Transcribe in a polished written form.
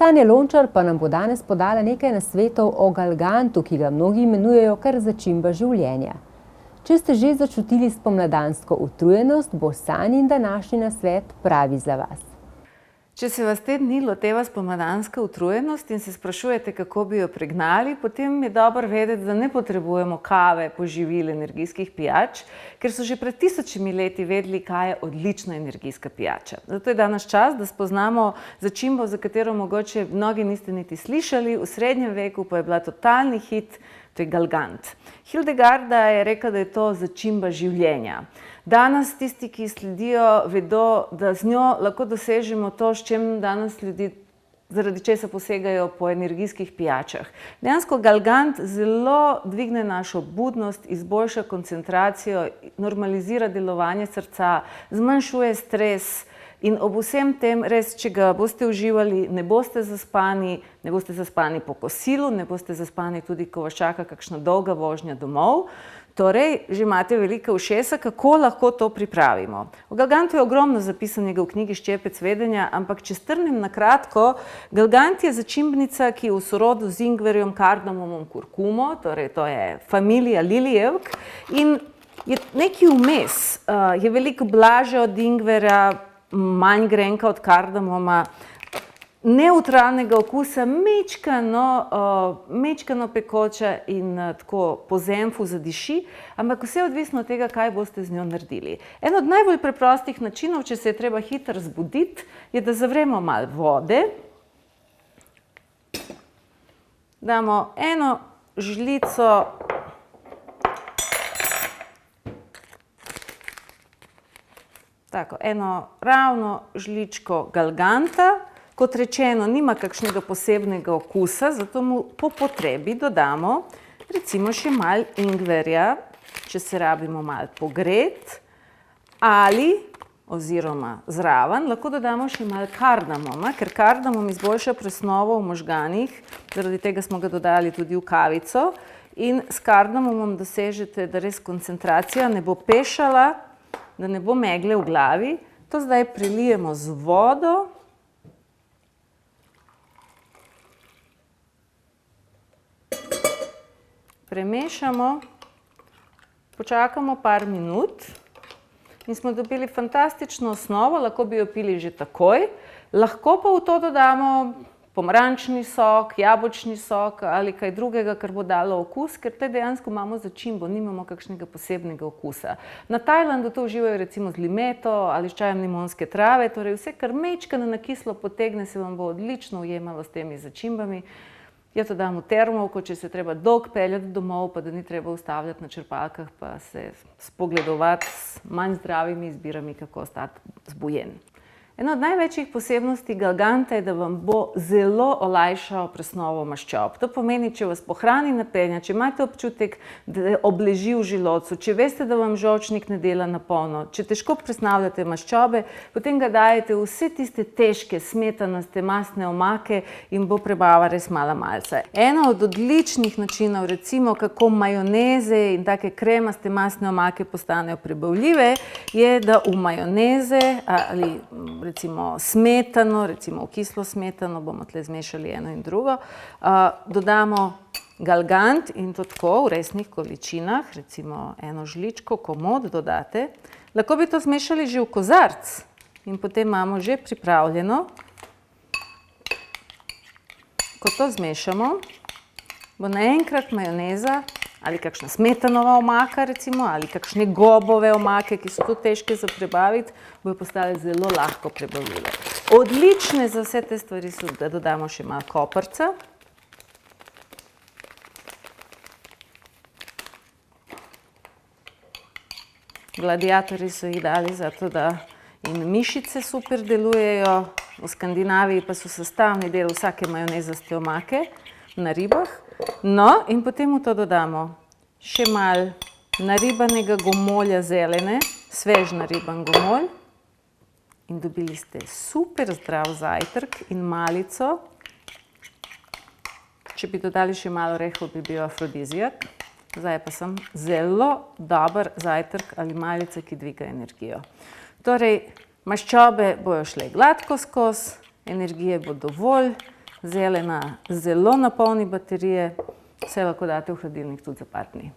Tanja Lončar pa nam bo danes podala nekaj nasvetov o galgantu, ki ga mnogi imenujejo kar začimba življenja. Če ste že začutili spomladansko utrujenost, bo Sanjin današnji nasvet pravi za vas. Če se vas te dni loteva spomladanska utrujenost in se sprašujete, kako bi jo pregnali, potem je dobro vedeti, da ne potrebujemo kave, poživil, energijskih pijač, ker so že pred tisočimi leti vedeli, kaj je odlična energijska pijača. Zato je danes čas, da spoznamo začimbo, za katero mogoče mnogi niste niti slišali, v srednjem veku pa je bila totalni hit, to je galgant. Hildegarda je rekla, da je to začimba življenja. Danes tisti, ki sledijo, vedo, da z njo lahko dosežemo to, s čem danes ljudi zaradi česa posegajo po energijskih pijačah. Dejansko galgant zelo dvigne našo budnost, izboljša koncentracijo, normalizira delovanje srca, zmanjšuje stres in ob vsem tem, res, če ga boste uživali, ne boste zaspani po kosilu, ne boste zaspani tudi, ko vas čaka kakšna dolga vožnja domov. Torej, že imate velike ušesa, kako lahko to pripravimo. O galgantu je ogromno zapisanega v knjigi Ščepec vedenja, ampak če strnem na kratko, galgant je začimbnica, ki je v sorodu z ingverjem, kardamomom, kurkumo, torej to je familija lilijevk in je nekaj vmes, je veliko blažja od ingverja, manj grenka od kardamoma, neutralnega okusa, mečkano pekoča in tako po zenfu zadiši, ampak vse odvisno od tega, kaj boste z njo naredili. En od najbolj preprostih načinov, če se je treba hitro zbuditi, je, da zavremo malo vode, damo eno žlico eno ravno žličko galganta. Kot rečeno, nima kakšnega posebnega okusa, zato mu po potrebi dodamo recimo še malo ingverja, če se rabimo malo pogret, ali oziroma zraven lahko dodamo še malo kardamoma, ker kardamom izboljša presnovo v možganih, zaradi tega smo ga dodali tudi v kavico in s kardamomom dosežete, da res koncentracija ne bo pešala, da ne bo megle v glavi. To zdaj prelijemo z vodo. Premešamo, počakamo par minut in smo dobili fantastično osnovo, lahko bi jo pili že takoj, lahko pa v to dodamo pomarančni sok, jabolčni sok ali kaj drugega, kar bo dalo okus, ker te dejansko imamo začimbo, nimamo kakšnega posebnega okusa. Na Tajlandu to uživajo recimo z limeto ali s čajem limonske trave, torej vse, kar mečkano na kislo potegne, se vam bo odlično ujemalo s temi začimbami. Jaz to dam v termovko, če se treba dolgo peljati domov, pa da ni treba ustavljati na črpalkah, pa se spogledovati s manj zdravimi izbirami, kako ostati zbujen. Ena od največjih posebnosti galganta je, da vam bo zelo olajšal presnovo maščob. To pomeni, če vas pohrani napenja, če imate občutek, da obleži v želodcu, če veste, da vam žolčnik ne dela na polno, če težko presnavljate maščobe, potem ga dajete v vse tiste težke, smetanaste, mastne omake in bo prebava res mala malce. Eno od odličnih načinov, recimo, kako majoneze in take kremaste mastne omake postanejo prebavljive, je, da v majoneze ali recimo smetano, recimo v kislo smetano, bomo tle zmešali eno in drugo, dodamo galgant in to tako v resnih količinah, recimo eno žličko komot dodate. Lahko bi to zmešali že v kozarc in potem imamo že pripravljeno. Ko to zmešamo, bo naenkrat majoneza ali kakšna smetanova omaka recimo, ali kakšne gobove omake, ki so tudi težke za prebaviti, bojo postale zelo lahko prebavljive. Odlične za vse te stvari so, da dodamo še malo koprca. Gladiatorji so jih dali zato, da in mišice super delujejo, v Skandinaviji pa so sestavni del vsake majonezaste omake na ribah. No, in potem v to dodamo še malo naribanega gomolja zelene, svež nariban gomolj in dobili ste super zdrav zajtrk in malico. Če bi dodali še malo orehov, bi bil afrodizijak. Zdaj pa sem zelo dober zajtrk ali malica, ki dviga energijo. Torej, maščobe bojo šle gladko skozi, energije bo dovolj zelena zelo napolni baterije, vse lahko date v hladilnik tudi za par dni.